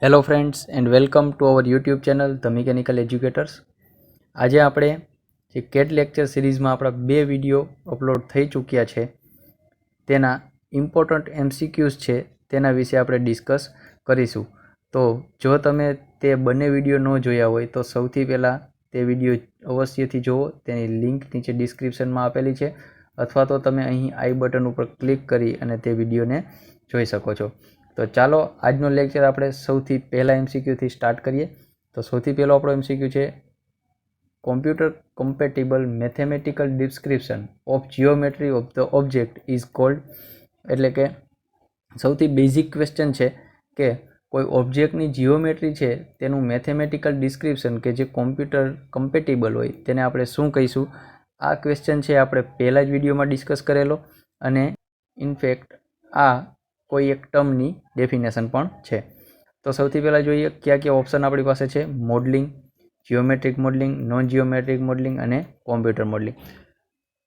Hello friends and welcome to our YouTube channel the mechanical educators. આજે આપણે જે cat lecture સિરીઝમાં આપણા 2 વિડીયો અપલોડ થઈ ચૂક્યા છે તેના ઇમ્પોર્ટન્ટ MCQs છે તેના વિશે આપણે ડિસ્કસ કરીશું. તો જો તમે તે બંને વિડીયો ન જોયા હોય તો સૌથી પહેલાં તે વિડીયો અવશ્યથી જુઓ. તેની લિંક નીચે ડિસ્ક્રિપ્શનમાં આપેલી છે અથવા તો તમે અહીં આઈ બટન ઉપર ક્લિક કરી અને તે વિડીયોને જોઈ શકો છો. તો ચાલો આજનો લેક્ચર આપણે સૌથી પહેલા MCQથી સ્ટાર્ટ કરીએ. તો સૌથી પહેલો આપણો MCQ છે computer compatible mathematical description of geometry of the object is called. એટલે કે સૌથી બેઝિક ક્વેશ્ચન છે કે કોઈ ઓબ્જેક્ટની જીઓમેટ્રી છે તેનું મેથેમેટિકલ ડિસ્ક્રિપ્શન કે જે કોમ્પ્યુટર કમ્પેટિબલ હોય તેને આપણે શું કહીશું. આ ક્વેશ્ચન છે આપણે પહેલા જ વિડીયોમાં ડિસ્કસ કરેલો અને ઇનફેક્ટ આ કોઈ એક ટર્મની ડેફિનેશન પણ છે. તો સૌથી પહેલાં જોઈએ કયા કયા ઓપ્શન આપણી પાસે છે. Modelling, geometric modelling, non geometric modelling અને કોમ્પ્યુટર મોડલિંગ.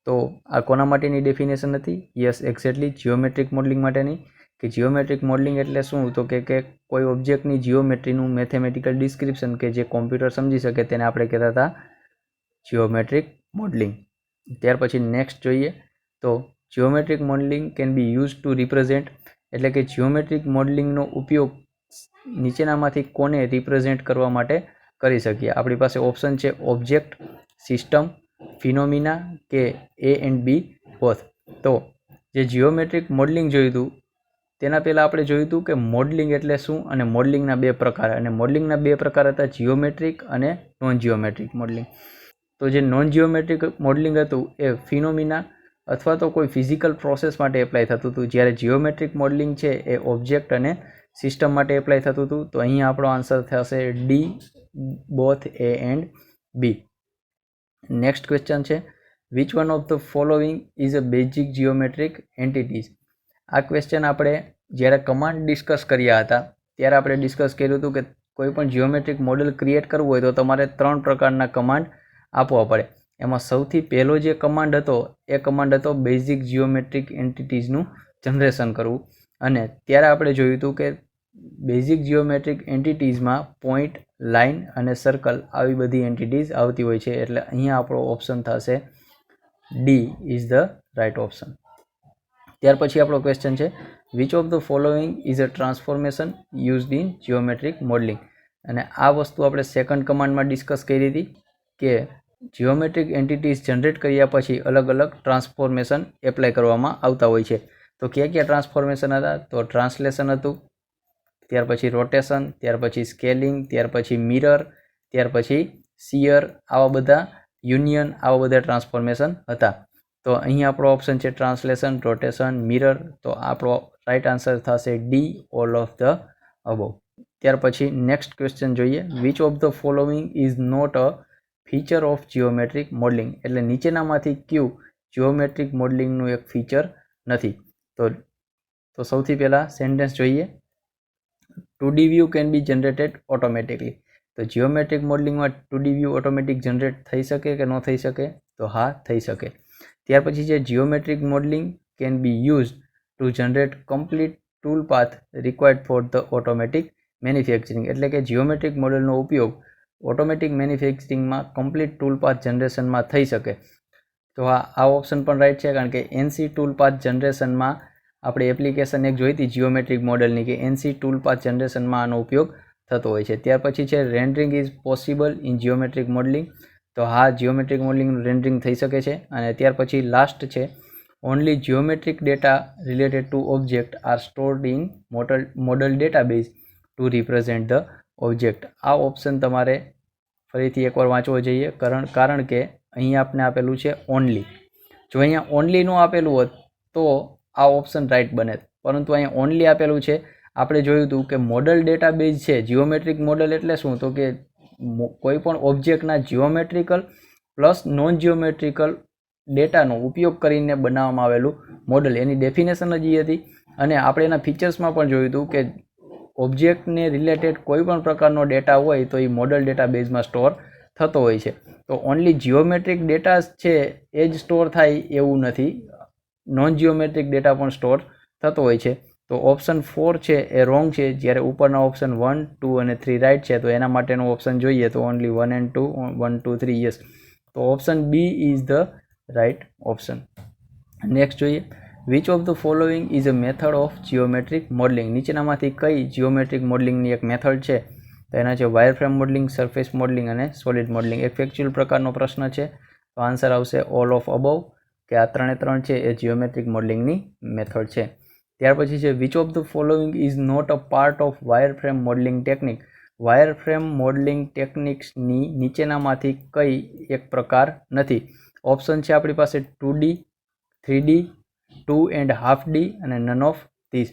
તો આ કોના માટેની ડેફિનેશન હતી? યસ, એક્ઝેક્ટલી જીઓમેટ્રિક મોડલિંગ માટેની. કે જીઓમેટ્રિક મોડલિંગ એટલે શું? તો કે કોઈ ઓબ્જેક્ટની જીઓમેટ્રીનું મેથેમેટિકલ ડિસ્ક્રિપ્શન કે જે કોમ્પ્યુટર સમજી શકે તેને આપણે કહેતા હતા જીઓમેટ્રિક મોડલિંગ. ત્યાર પછી નેક્સ્ટ જોઈએ તો geometric modelling can be use to represent. એટલે કે જીઓમેટ્રિક મોડલિંગનો ઉપયોગ નીચેનામાંથી કોને રિપ્રેઝેન્ટ કરવા માટે કરી શકીએ? આપણી પાસે ઓપ્શન છે ઓબ્જેક્ટ, સિસ્ટમ, ફિનોમિના કે A એન્ડ B બોથ. તો જે જીઓમેટ્રિક મોડલિંગ જોયું હતું તેના પહેલાં આપણે જોયું હતું કે મોડલિંગ એટલે શું અને મોડલિંગના 2 પ્રકાર. અને મોડલિંગના 2 પ્રકાર હતા જીઓમેટ્રિક અને નોન જીઓમેટ્રિક મોડલિંગ. તો જે નોન જીઓમેટ્રિક મોડલિંગ હતું એ ફિનોમિના અથવા તો કોઈ ફિઝિકલ પ્રોસેસ માટે એપ્લાય થતું હતું, જ્યારે જીઓમેટ્રિક મોડલિંગ છે એ ઓબ્જેક્ટ અને સિસ્ટમ માટે એપ્લાય થતું હતું. તો અહીંયા આપણો આન્સર થશે D, both A and B. Next question છે which one of the following is a basic geometric entities. આ ક્વેશ્ચન આપણે જ્યારે કમાન્ડ ડિસ્કસ કર્યા હતા ત્યારે આપણે ડિસ્કસ કર્યું હતું કે કોઈ પણ જીઓમેટ્રિક મોડેલ ક્રિએટ કરવું હોય તો તમારે 3 પ્રકારના કમાન્ડ આપવા પડે. એમાં સૌથી પહેલો જે કમાન્ડ હતો એ કમાન્ડ હતો બેઝિક જીઓમેટ્રિક એન્ટિટીઝનું જનરેશન કરવું. અને ત્યારે આપણે જોયું હતું કે બેઝિક જીઓમેટ્રિક એન્ટિટીઝમાં પોઈન્ટ, લાઇન અને સર્કલ આવી બધી એન્ટિટીઝ આવતી હોય છે. એટલે અહીંયા આપણો ઓપ્શન થશે D is the right option. ત્યાર પછી આપણો ક્વેશ્ચન છે which of the following is a transformation used in geometric modelling. અને આ વસ્તુ આપણે સેકન્ડ કમાન્ડમાં ડિસ્કસ કરી હતી કે જીઓમેટ્રિક એન્ટિટીઝ જનરેટ કર્યા પછી અલગ અલગ ટ્રાન્સફોર્મેશન એપ્લાય કરવામાં આવતા હોય છે. તો કયા કયા ટ્રાન્સફોર્મેશન હતા? તો ટ્રાન્સલેશન હતું, ત્યાર પછી રોટેશન, ત્યાર પછી સ્કેલિંગ, ત્યાર પછી મિરર, ત્યાર પછી શિયર, આવા બધા યુનિયન, આવા બધા ટ્રાન્સફોર્મેશન હતા. તો અહીં આપણો ઓપ્શન છે ટ્રાન્સલેશન, રોટેશન, મિરર. તો આપણો રાઇટ આન્સર થશે D, all of the above. ત્યાર પછી નેક્સ્ટ ક્વેશ્ચન જોઈએ which of the following is not a feature of geometric modelling. એટલે નીચેનામાંથી કયું જીઓમેટ્રિક મોડલિંગનું એક ફીચર નથી? તો સૌથી પહેલાં સેન્ટેન્સ જોઈએ 2D view can be generated automatically. તો જીઓમેટ્રિક મોડલિંગમાં 2D વ્યૂ ઓટોમેટિક જનરેટ થઈ શકે કે ન થઈ શકે? તો હા, થઈ શકે. ત્યાર પછી છે geometric modelling can be use to generate complete tool path required for the automatic manufacturing. એટલે કે જીઓમેટ્રિક મોડેલનો ઉપયોગ ઓટોમેટિક મેન્યુફેક્ચરિંગમાં કમ્પ્લીટ ટૂલ પાથ જનરેશનમાં થઈ શકે. તો આ ઓપ્શન પણ રાઈટ છે, કારણ કે NC ટૂલ પાથ જનરેશનમાં આપણે એપ્લિકેશન એક જોઈ હતી જીઓમેટ્રિક મોડેલની કે NC ટૂલ પાથ જનરેશનમાં આનો ઉપયોગ થતો હોય છે. ત્યાર પછી છે rendering is possible in geometric modelling. તો હા, જીઓમેટ્રિક મોડલિંગનું રેન્ડરિંગ થઈ શકે છે. અને ત્યાર પછી લાસ્ટ છે only geometric data related to object are stored in model database to represent the object. આ ઓપ્શન તમારે ફરીથી એકવાર વાંચવો જોઈએ, કારણ કે અહીંયા આપણે આપેલું છે ઓનલી. જો અહીંયા ઓનલી નો આપેલું હોત તો આ ઓપ્શન રાઈટ બને, પરંતુ અહીંયા ઓનલી આપેલું છે. આપણે જોયું હતું કે મોડલ ડેટાબેઝ છે. જીઓમેટ્રિક મોડલ એટલે શું? તો કે કોઈ પણ ઓબ્જેક્ટના જીઓમેટ્રિકલ પ્લસ નોન જીઓમેટ્રિકલ ડેટાનો ઉપયોગ કરીને બનાવવામાં આવેલું મોડલ. એની ડેફિનેશન જ એ હતી. અને આપણે એના ફીચર્સમાં પણ જોયું હતું કે ઓબ્જેક્ટને રિલેટેડ કોઈ પણ પ્રકારનો ડેટા હોય તો એ મોડલ ડેટાબેઝમાં સ્ટોર થતો હોય છે. તો ઓનલી જીઓમેટ્રિક ડેટા છે એ જ સ્ટોર થાય એવું નથી, નોન જીઓમેટ્રિક ડેટા પણ સ્ટોર થતો હોય છે. તો ઓપ્શન 4 છે એ રોંગ છે, જ્યારે ઉપરના ઓપ્શન 1, 2 અને 3 રાઈટ છે. તો એના માટેનો ઓપ્શન જોઈએ તો ઓનલી 1 and 2, 1, 2, 3 યસ. તો option B is the right option. Next જોઈએ, which of the following is a method of geometric modelling. નીચેનામાંથી કઈ જીઓમેટ્રિક મોડલિંગની એક મેથડ છે? તો એના છે વાયરફ્રેમ મોડલિંગ, સરફેસ મોડલિંગ અને સોલિડ મોડલિંગ. એક ફેક્ચ્યુઅલ પ્રકારનો પ્રશ્ન છે, તો આન્સર આવશે ઓલ ઓફ અબવ, કે આ 3 છે એ જીઓમેટ્રિક મોડલિંગની મેથડ છે. ત્યાર પછી છે which of the following is not a part of wireframe modelling technique. Wireframe modelling ટેકનિક્સની નીચેનામાંથી કઈ એક પ્રકાર નથી? ઓપ્શન છે આપણી પાસે 2D, 3D, 2.5D અને નન ઓફ ધીસ.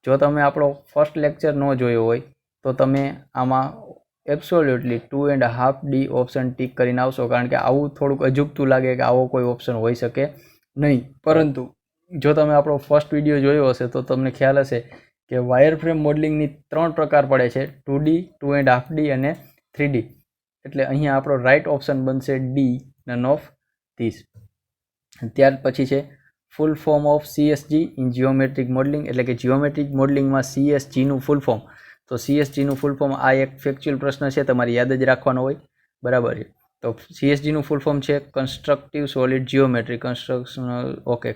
જો તમે આપણો ફર્સ્ટ લેક્ચર ન જોયો હોય તો તમે આમાં એબ્સોલ્યુટલી 2.5D ઓપ્શન ટીક કરીને આવશો, કારણ કે આવું થોડુંક અજુગતું લાગે કે આવો કોઈ ઓપ્શન હોઈ શકે નહીં. પરંતુ જો તમે આપણો ફર્સ્ટ વિડીયો જોયો હશે તો તમને ખ્યાલ હશે કે વાયરફ્રેમ મોડલિંગની 3 પ્રકાર પડે છે, 2D, 2.5D અને 3D. એટલે અહીંયા આપણો રાઈટ ઓપ્શન બનશે ડી, નન ઓફ ધીસ. ત્યાર પછી છે full form of CSG in geometric modelling. એટલે કે જીઓમેટ્રિક મોડલિંગમાં CSGનું ફૂલ ફોર્મ. તો CSGનું ફૂલ ફોર્મ, આ એક ફેક્ચ્યુઅલ પ્રશ્ન છે, તમારે યાદ જ રાખવાનો હોય, બરાબર છે. તો CSGનું ફૂલ ફોર્મ છે constructive solid geometry.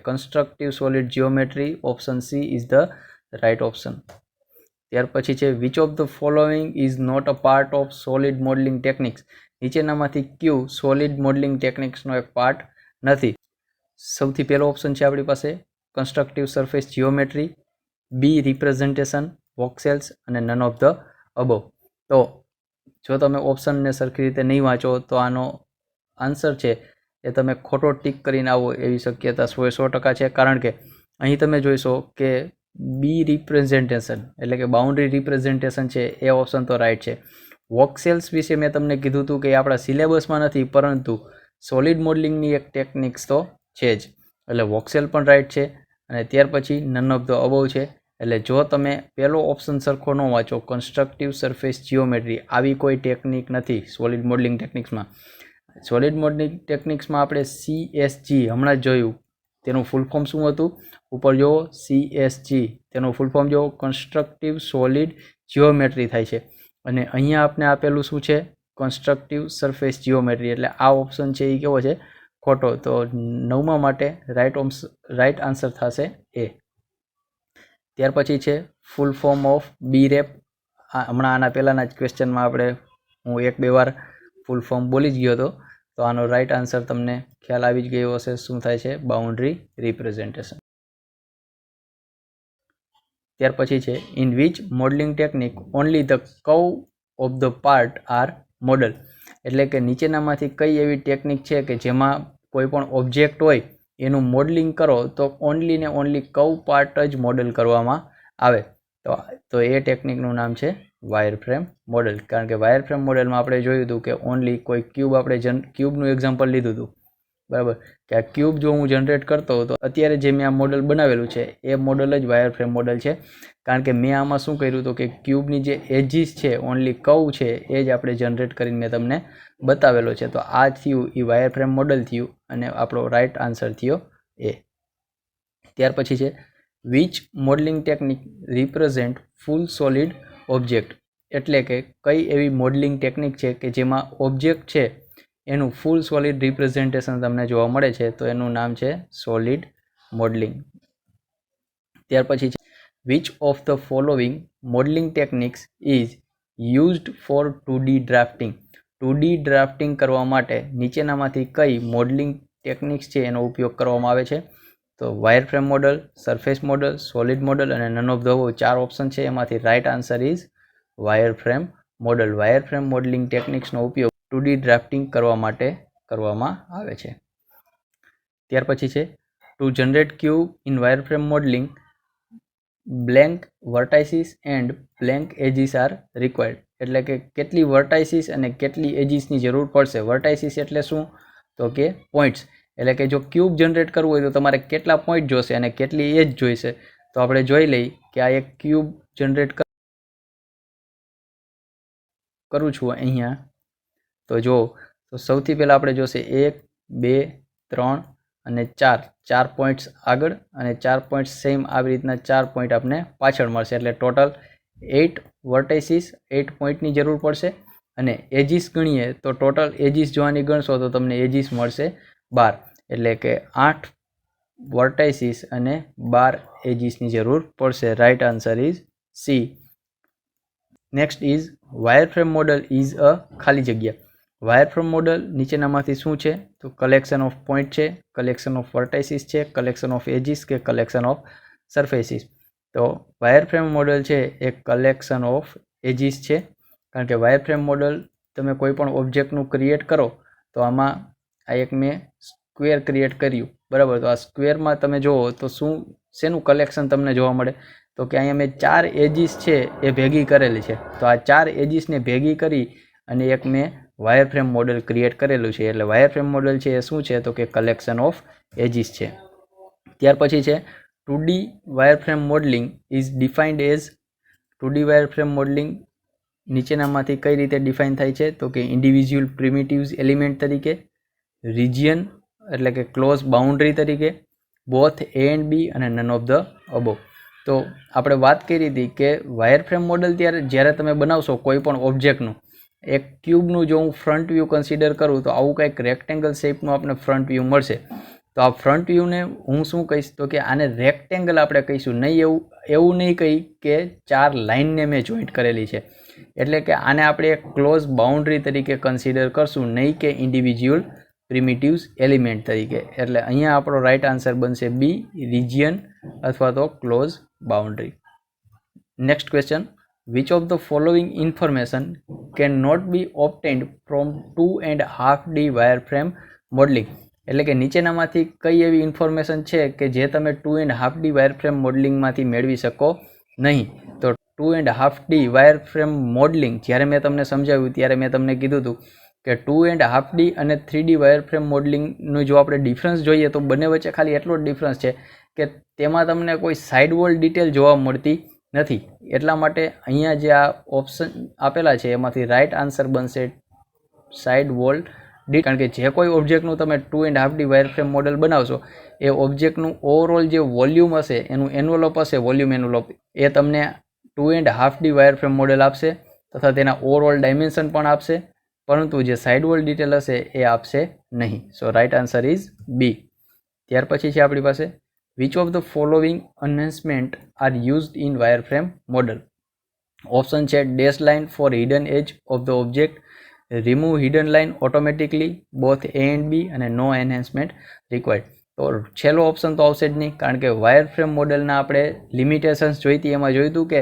Constructive solid geometry, option C is the right option. ત્યાર પછી છે which of the following is not a part of solid modelling techniques. નીચેનામાંથી કયું સોલિડ મોડલિંગ ટેકનિક્સનો એક પાર્ટ નથી? સૌથી પહેલો ઓપ્શન છે આપણી પાસે કન્સ્ટ્રક્ટિવ સરફેસ જીઓમેટ્રી, બી રિપ્રેઝન્ટેશન, વોક્સેલ્સ અને નન ઓફ ધ અબવ. તો જો તમે ઓપ્શનને સરખી રીતે નહીં વાંચો તો આનો આન્સર છે એ તમે ખોટો ટીક કરીને આવો એવી શક્યતા 100% છે. કારણ કે અહીં તમે જોઈશો કે બી રિપ્રેઝન્ટેશન એટલે કે બાઉન્ડ્રી રિપ્રેઝન્ટેશન છે એ ઓપ્શન તો રાઈટ છે. વોક્સેલ્સ વિશે મેં તમને કીધું હતું કે આપણા સિલેબસમાં નથી, પરંતુ સોલિડ મોડલિંગની એક ટેકનિક્સ તો છે જ, એટલે વોક્સેલ પણ રાઈટ છે. અને ત્યાર પછી નન ઓફ ધ અબવ છે. એટલે જો તમે પહેલો ઓપ્શન સરખો ન વાંચો, કન્સ્ટ્રક્ટિવ સરફેસ જીઓમેટ્રી, આવી કોઈ ટેકનિક નથી સોલિડ મોડલિંગ ટેકનિક્સમાં. સોલિડ મોડલિંગ ટેકનિક્સમાં આપણે CSG હમણાં જ જોયું, તેનું ફૂલ ફોર્મ શું હતું? ઉપર જો CSG, તેનું ફૂલ ફોર્મ જો કન્સ્ટ્રક્ટિવ સોલિડ જીઓમેટ્રી થાય છે. અને અહીંયા આપણે આપેલું શું છે? Constructive surface geometry. એટલે આ ઓપ્શન છે એ કેવો છે? ખોટો. તો 9મા માટે રાઈટ આન્સર થશે એ. ત્યાર પછી છે ફૂલ ફોર્મ ઓફ BREP. હમણાં આના પહેલાંના જ ક્વેશ્ચનમાં હું 1-2 વાર ફૂલ ફોર્મ બોલી જ ગયો હતો. તો આનો રાઈટ આન્સર તમને ખ્યાલ આવી જ ગયો હશે શું થાય છે? Boundary representation. ત્યાર પછી છે in which modelling technique only the curve of the part are model. એટલે કે નીચેનામાંથી કઈ એવી ટેકનિક છે કે જેમાં કોઈ પણ ઓબ્જેક્ટ હોય એનું મોડલિંગ કરો તો ઓનલી ને ઓનલી કર્વ પાર્ટ જ મોડલ કરવામાં આવે. તો એ ટેકનિકનું નામ છે વાયરફ્રેમ મોડલ. કારણ કે વાયરફ્રેમ મોડલમાં આપણે જોયું હતું કે ઓનલી કોઈ ક્યુબ, આપણે ક્યુબનું એક્ઝામ્પલ લીધું હતું, બરાબર, કે આ ક્યુબ જો હું જનરેટ કરતો હોઉં તો અત્યારે જે મેં આ મોડલ બનાવેલું છે એ મોડલ જ વાયરફ્રેમ મોડલ છે. કારણ કે મેં આમાં શું કર્યું હતું કે ક્યુબની જે એજીસ છે, ઓનલી કર્વ છે, એ જ આપણે જનરેટ કરીને મેં તમને બતાવેલો છે. તો આ થયું એ વાયરફ્રેમ મોડલ થયું અને આપણો રાઈટ આન્સર થયો એ. ત્યાર પછી છે which modelling technique represent full solid object. એટલે કે કઈ એવી મોડલિંગ ટેકનિક છે કે જેમાં ઓબ્જેક્ટ છે એનું ફૂલ સોલિડ રિપ્રેઝન્ટેશન તમને જોવા મળે છે? તો એનું નામ છે સોલિડ મોડલિંગ. ત્યાર પછી છે which of the following modelling techniques is used for 2D drafting. 2D drafting કરવા માટે નીચેનામાંથી કઈ મોડલિંગ ટેકનિક્સ છે એનો ઉપયોગ કરવામાં આવે છે? તો wireframe model, surface model, solid model અને none of the above 4 option છે. એમાંથી right answer is wireframe model. Wireframe modelling ટેકનિક્સનો ઉપયોગ 2D ડ્રાફ્ટિંગ કરવા માટે કરવામાં આવે છે. ત્યાર પછી છે to generate cube in wireframe modelling blank vertices and blank edges are required. એટલે કે કેટલી વર્ટાઇસીસ અને કેટલી એજીસની જરૂર પડશે? વર્ટાઇસીસ એટલે શું? તો કે પોઈન્ટ્સ. એટલે કે જો ક્યુબ જનરેટ કરવું હોય તો તમારે કેટલા પોઈન્ટ જોશે અને કેટલી એજ જોઈશે? તો આપણે જોઈ લઈ કે આ એક ક્યુબ જનરેટ કરું છું અહીંયા. તો જો, તો સૌથી પહેલાં આપણે જોશે 1, 2, 3 અને 4. 4 પોઈન્ટ્સ આગળ અને 4 પોઈન્ટ્સ સેમ આવી રીતના 4 પોઈન્ટ આપણને પાછળ મળશે, એટલે ટોટલ 8 વર્ટાઇસીસ 8 પોઈન્ટની જરૂર પડશે. અને એજીસ ગણીએ તો ટોટલ એજીસ જોવાની ગણશો તો તમને એજીસ મળશે 12, એટલે કે 8 વર્ટાઇસીસ અને 12 એજીસની જરૂર પડશે. Right answer is C. Next is wireframe model is a ખાલી જગ્યા. વાયરફ્રેમ મોડલ નીચેનામાંથી શું છે? તો કલેક્શન ઓફ પોઈન્ટ છે, કલેક્શન ઓફ વર્ટાઇસીસ છે, કલેક્શન ઓફ એજીસ કે કલેક્શન ઓફ સરફેસીસ. તો વાયરફ્રેમ મોડલ છે એ કલેક્શન ઓફ એજીસ છે, કારણ કે વાયરફ્રેમ મોડલ તમે કોઈ પણ ઓબ્જેક્ટનું ક્રિએટ કરો તો આમાં આ એક મેં સ્ક્વેર ક્રિએટ કર્યું, બરાબર. તો આ સ્ક્વેરમાં તમે જુઓ તો શેનું કલેક્શન તમને જોવા મળે? તો કે અહીંયા મેં 4 એજીસ છે એ ભેગી કરેલી છે. તો આ 4 એજીસને ભેગી કરી અને એક મેં વાયરફ્રેમ મોડલ ક્રિએટ કરેલું છે, એટલે વાયરફ્રેમ મોડલ છે એ શું છે? તો કે કલેક્શન ઓફ એજીસ છે. ત્યાર પછી છે 2D wireframe modelling is defined as. 2D wireframe modelling નીચેનામાંથી કઈ રીતે ડિફાઇન થાય છે? તો કે ઇન્ડિવિજ્યુઅલ પ્રિમિટિવ્સ એલિમેન્ટ તરીકે, રિજિયન એટલે કે ક્લોઝ બાઉન્ડ્રી તરીકે, બોથ એ એન્ડ બી અને નન ઓફ ધ અબોવ. તો આપણે વાત કરી હતી કે વાયરફ્રેમ મોડલ જ્યારે તમે બનાવશો કોઈ પણ ઓબ્જેક્ટનું, એક ક્યુબનું જો હું ફ્રન્ટ વ્યૂ કન્સિડર કરું તો આવું કંઈક રેક્ટેંગલ શેપનું આપણે ફ્રન્ટ વ્યૂ મળશે. તો આ ફ્રન્ટ વ્યૂને હું શું કહીશ? તો કે આને રેક્ટેંગલ આપણે કહીશું, નહીં એવું નહીં કહી કે 4 લાઇનને મેં જોઈન્ટ કરેલી છે, એટલે કે આને આપણે એક ક્લોઝ બાઉન્ડ્રી તરીકે કન્સિડર કરશું, નહીં કે ઇન્ડિવિજ્યુઅલ પ્રિમિટિવ્સ એલિમેન્ટ તરીકે. એટલે અહીંયા આપણો રાઇટ આન્સર બનશે બી, રિજિયન અથવા તો close boundary. Next question, which of the following information can not be obtained from 2.5D wireframe modelling. એટલે કે નીચેનામાંથી કઈ એવી ઇન્ફોર્મેશન છે કે જે તમે 2.5D વાયરફ્રેમ મોડલિંગમાંથી મેળવી શકો નહીં? તો 2.5D વાયરફ્રેમ મોડલિંગ જ્યારે મેં તમને સમજાવ્યું ત્યારે મેં તમને કીધું હતું કે 2.5D અને 3D વાયરફ્રેમ મોડલિંગનું જો આપણે ડિફરન્સ જોઈએ તો બંને વચ્ચે ખાલી એટલો જ ડિફરન્સ છે કે તેમાં તમને કોઈ સાઇડ વોલ ડિટેલ જોવા મળતી નથી. એટલા માટે અહીંયા જે આ ઓપ્શન આપેલા છે એમાંથી રાઇટ આન્સર બનશે સાઇડ વોલ ડિટેલ, કારણ કે જે કોઈ ઓબ્જેક્ટનું તમે 2.5D વાયરફ્રેમ મોડલ બનાવશો એ ઓબ્જેક્ટનું ઓવરઓલ જે વોલ્યુમ હશે, એનું એન્વલોપ હશે, વોલ્યુમ એન્વલોપ, એ તમને 2.5D વાયરફ્રેમ મોડલ આપશે તથા તેના ઓવરઓલ ડાયમેન્શન પણ આપશે, પરંતુ જે સાઇડ વોલ ડિટેલ હશે એ આપશે નહીં. So right answer is B. ત્યાર પછી છે આપણી પાસે which of the following enhancement are used in wireframe model. Option છે dash line for hidden edge of the object, remove hidden line automatically, both A and B અને no enhancement required. તો છેલ્લો option તો આવશે જ નહીં, કારણ કે વાયરફ્રેમ મોડલના આપણે લિમિટેશન્સ જોઈતી, એમાં જોયું હતું કે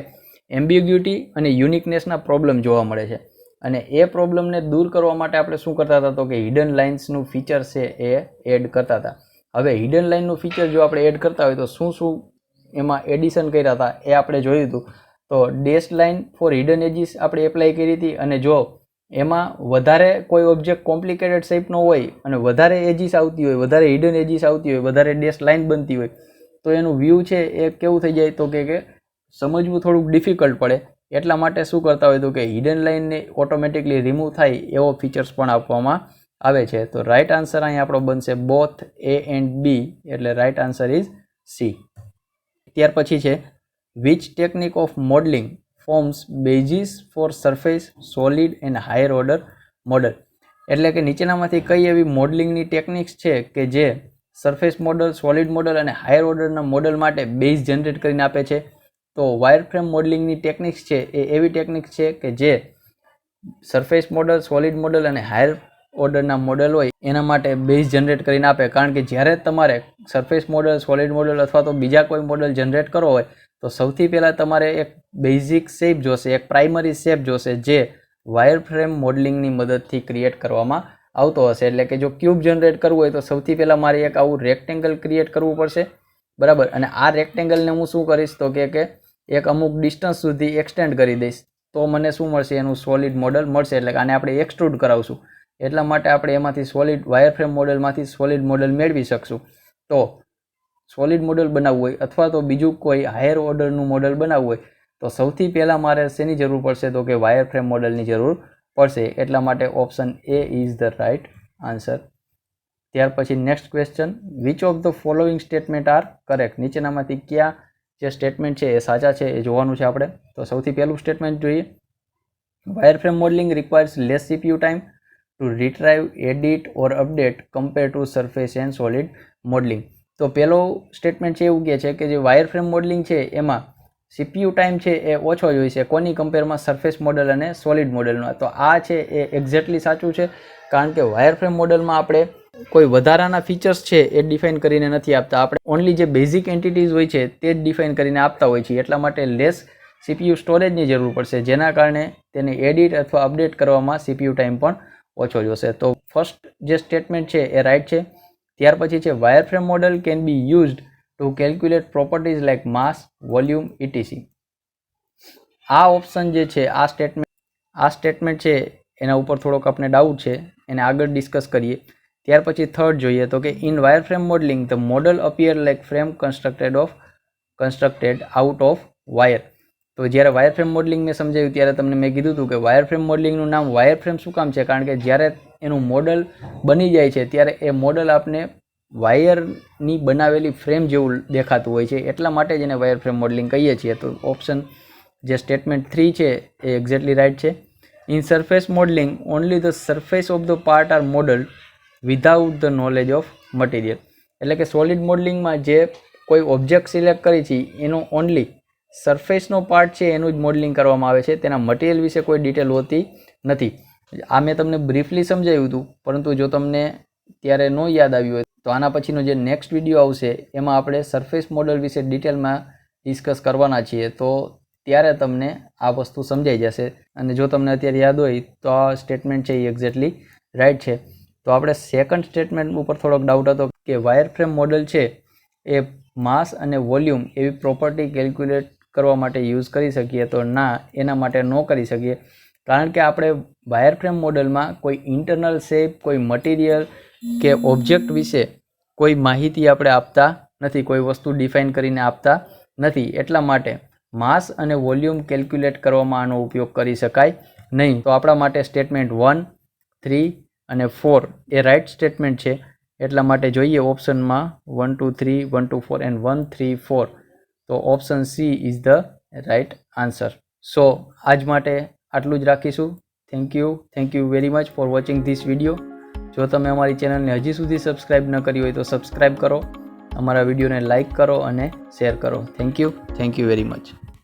એમ્બિગ્યુટી અને યુનિકનેસના પ્રોબ્લેમ જોવા મળે છે, અને એ પ્રોબ્લેમને દૂર કરવા માટે આપણે શું કરતા હતા? તો કે હિડન લાઇન્સનું ફીચર છે એ એડ કરતા હતા. હવે હિડન લાઇનનું ફીચર જો આપણે એડ કરતા હોય તો શું એમાં એડિશન કર્યા હતા એ આપણે જોયું હતું. તો dash line for hidden edges આપણે એપ્લાય કરી હતી, અને જો એમાં વધારે કોઈ ઓબ્જેક્ટ કોમ્પ્લિકેટેડ શેપનો હોય અને વધારે એજીસ આવતી હોય, વધારે હિડન એજીસ આવતી હોય, વધારે ડેશ લાઇન બનતી હોય, તો એનું વ્યૂ છે એ કેવું થઈ જાય? તો કે સમજવું થોડુંક ડિફિકલ્ટ પડે. એટલા માટે શું કરતા હોય તો કે હિડન લાઇનને ઓટોમેટિકલી રિમૂવ થાય એવો ફીચર્સ પણ આપવામાં આવે છે. તો રાઇટ આન્સર અહીં આપણો બનશે બોથ એ એન્ડ બી, એટલે રાઇટ આન્સર ઇઝ સી. ત્યાર પછી છે which technique of modelling forms basis for surface, solid and higher order model. એટલે કે નીચેનામાંથી કઈ એવી મોડલિંગની ટેકનિક્સ છે કે જે સરફેસ મોડલ, સોલિડ મોડલ અને હાયર ઓર્ડરના મોડલ માટે બેઝ જનરેટ કરીને આપે છે? તો વાયરફ્રેમ મોડલિંગની ટેકનિક્સ છે એ એવી ટેકનિક્સ છે કે જે સરફેસ મોડલ, સોલિડ મોડલ અને હાયર ઓર્ડરના મોડલ હોય એના માટે બેઝ જનરેટ કરીને આપે. કારણ કે જ્યારે તમારે સરફેસ મોડલ, સોલિડ મોડલ અથવા તો બીજા કોઈ મોડલ જનરેટ કરવો હોય તો સૌથી પહેલાં તમારે એક બેઝિક શેપ જોશે, એક પ્રાઇમરી શેપ જોશે, જે વાયરફ્રેમ મોડલિંગની મદદથી ક્રિએટ કરવામાં આવતો હશે. એટલે કે જો ક્યુબ જનરેટ કરવું હોય તો સૌથી પહેલાં મારે એક આવું રેક્ટેંગલ ક્રિએટ કરવું પડશે, બરાબર. અને આ રેક્ટેંગલને હું શું કરીશ? તો કે એક અમુક ડિસ્ટન્સ સુધી એક્સટેન્ડ કરી દઈશ, તો મને શું મળશે? એનું સોલિડ મોડલ મળશે. એટલે કે આને આપણે એક્સટ્રુડ કરાવશું. એટલા માટે આપણે એમાંથી સોલિડ વાયરફ્રેમ મોડલમાંથી સોલિડ મોડલ મેળવી શકશું. તો સોલિડ મોડલ બનાવવું હોય અથવા તો બીજું કોઈ હાયર ઓર્ડરનું મોડલ બનાવવું હોય તો સૌથી પહેલાં મારે શેની જરૂર પડશે? તો કે વાયરફ્રેમ મોડલની જરૂર પડશે. એટલા માટે option A is the right answer. ત્યાર પછી next question, which of the following statement are correct? નીચેનામાંથી કયા જે સ્ટેટમેન્ટ છે એ સાચા છે એ જોવાનું છે આપણે. તો સૌથી પહેલું સ્ટેટમેન્ટ જોઈએ, wireframe modelling requires less CPU time to retrieve, edit or update compare to surface and solid modelling. તો પહેલો સ્ટેટમેન્ટ છે એવું કહે છે કે જે વાયરફ્રેમ મોડેલિંગ છે એમાં CPU ટાઈમ છે એ ઓછો જ હોય છે કોની કમ્પેરમાં? સરફેસ મોડેલ અને સોલિડ મોડેલમાં. તો આ છે એ એક્ઝેક્ટલી સાચું છે, કારણ કે વાયરફ્રેમ મોડેલમાં આપણે કોઈ વધારાના ફીચર્સ છે એ ડિફાઇન કરીને નથી આપતા, આપણે ઓનલી જે બેઝિક એન્ટિટીઝ હોય છે તે જ ડિફાઇન કરીને આપતા હોય છે. એટલા માટે લેસ CPU સ્ટોરેજની જરૂર પડશે, જેના કારણે તેને એડિટ અથવા અપડેટ કરવામાં CPU ટાઈમ પણ ઓછો જશે. તો ફર્સ્ટ જે સ્ટેટમેન્ટ છે એ રાઈટ છે. ત્યાર પછી છે, wireframe model can be used to calculate properties like mass, volume, etc. આ ઓપ્શન જે છે, આ સ્ટેટમેન્ટ છે એના ઉપર થોડોક આપણે ડાઉટ છે, એને આગળ ડિસ્કસ કરીએ. ત્યાર પછી થર્ડ જોઈએ તો કે in wireframe modelling the model appear like frame constructed out of wire. તો જ્યારે વાયરફ્રેમ મોડેલિંગ મેં સમજાવ્યું ત્યારે તમને મેં કીધું હતું કે વાયરફ્રેમ મોડેલિંગનું નામ વાયરફ્રેમ શું કામ છે? કારણ કે જ્યારે એનું મોડલ બની જાય છે ત્યારે એ મોડલ આપને વાયરની બનાવેલી ફ્રેમ જેવું દેખાતું હોય છે, એટલા માટે જ એને વાયરફ્રેમ મોડેલિંગ કહીએ છીએ. તો ઓપ્શન જે સ્ટેટમેન્ટ 3 છે એ એક્ઝેક્ટલી રાઈટ છે. In surface modeling only the surface of the part are modelled without the knowledge of material. એટલે કે સોલિડ મોડેલિંગમાં જે કોઈ ઓબ્જેક્ટ સિલેક્ટ કરી છે એનો ઓનલી સરફેસનો પાર્ટ છે એનું જ મોડેલિંગ કરવામાં આવે છે, તેના મટીરિયલ વિશે કોઈ ડિટેલ હોતી નથી. આ મેં તમને બ્રીફલી સમજાવ્યું હતું, પરંતુ જો તમને ત્યારે ન યાદ આવ્યું હોય તો આના પછીનો જે નેક્સ્ટ વિડીયો આવશે એમાં આપણે સરફેસ મોડેલ વિશે ડિટેલમાં ડિસ્કસ કરવાના છીએ, તો ત્યારે તમને આ વસ્તુ સમજાઈ જશે. અને જો તમને અત્યારે યાદ હોય તો આ સ્ટેટમેન્ટ છે એ એક્ઝેક્ટલી રાઈટ છે. તો આપણે સેકન્ડ સ્ટેટમેન્ટ ઉપર થોડોક ડાઉટ હતો કે વાયરફ્રેમ મોડેલ છે એ માસ અને વોલ્યુમ એવી પ્રોપર્ટી કેલ્ક્યુલેટ કરવા માટે યુઝ કરી શકીએ? તો ના, એના માટે ન કરી શકીએ, કારણ કે આપણે વાયરફ્રેમ મોડેલમાં કોઈ ઇન્ટરનલ શેપ, કોઈ મટીરિયલ કે ઓબ્જેક્ટ વિશે કોઈ માહિતી આપણે આપતા નથી, કોઈ વસ્તુ ડિફાઇન કરીને આપતા નથી. એટલા માટે માસ અને વોલ્યુમ કેલ્ક્યુલેટ કરવામાં આનો ઉપયોગ કરી શકાય નહીં. તો આપણા માટે સ્ટેટમેન્ટ 1, 3 અને 4 એ રાઈટ સ્ટેટમેન્ટ છે. એટલા માટે જોઈએ ઓપ્શનમાં 1, 2, 3, 1, 2, 4 એન્ડ 1, 3, 4. તો option C is the right answer. So આજ માટે આટલું જ રાખીશું. Thank you very much for watching this video. જો તમે અમારી ચેનલને હજી સુધી સબસ્ક્રાઈબ ન કરી હોય તો સબસ્ક્રાઈબ કરો, અમારા વિડીયોને લાઇક કરો અને શેર કરો. Thank you very much.